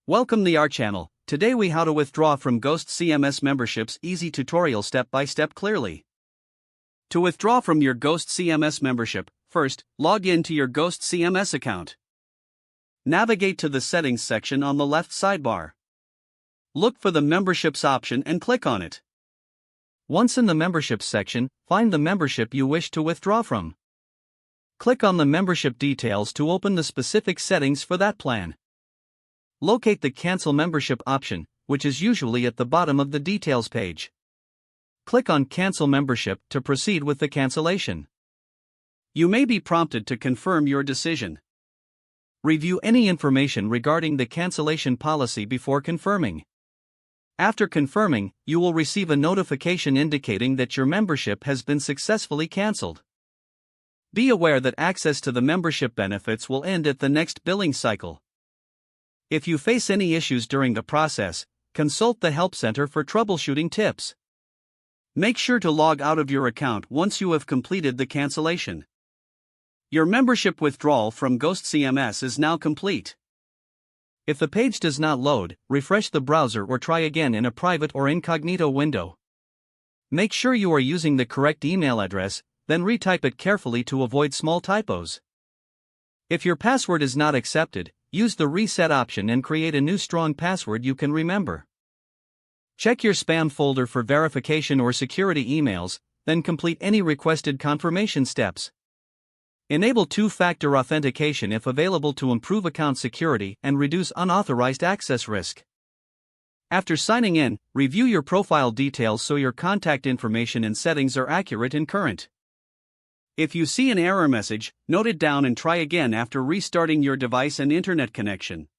Welcome to our channel. Today we how to withdraw from Ghost CMS memberships easy tutorial step by step clearly. To withdraw from your Ghost CMS membership, first, log in to your Ghost CMS account. Navigate to the settings section on the left sidebar. Look for the memberships option and click on it. Once in the memberships section, find the membership you wish to withdraw from. Click on the membership details to open the specific settings for that plan. Locate the Cancel Membership option, which is usually at the bottom of the details page. Click on Cancel Membership to proceed with the cancellation. You may be prompted to confirm your decision. Review any information regarding the cancellation policy before confirming. After confirming, you will receive a notification indicating that your membership has been successfully canceled. Be aware that access to the membership benefits will end at the next billing cycle. If you face any issues during the process, consult the Help Center for troubleshooting tips. Make sure to log out of your account once you have completed the cancellation. Your membership withdrawal from Ghost CMS is now complete. If the page does not load, refresh the browser or try again in a private or incognito window. Make sure you are using the correct email address, then retype it carefully to avoid small typos. If your password is not accepted, use the reset option and create a new strong password you can remember. Check your spam folder for verification or security emails, then complete any requested confirmation steps. Enable two-factor authentication if available to improve account security and reduce unauthorized access risk. After signing in, review your profile details so your contact information and settings are accurate and current. If you see an error message, note it down and try again after restarting your device and internet connection.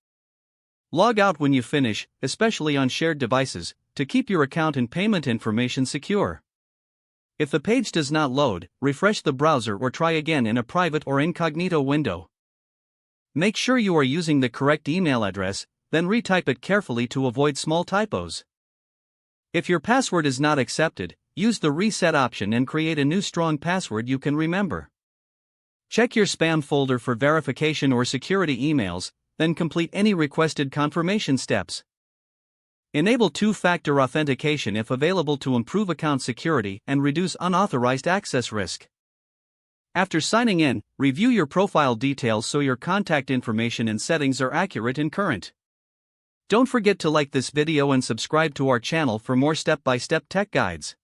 Log out when you finish, especially on shared devices, to keep your account and payment information secure. If the page does not load, refresh the browser or try again in a private or incognito window. Make sure you are using the correct email address, then retype it carefully to avoid small typos. If your password is not accepted, use the reset option and create a new strong password you can remember. Check your spam folder for verification or security emails, then complete any requested confirmation steps. Enable two-factor authentication if available to improve account security and reduce unauthorized access risk. After signing in, review your profile details so your contact information and settings are accurate and current. Don't forget to like this video and subscribe to our channel for more step-by-step tech guides.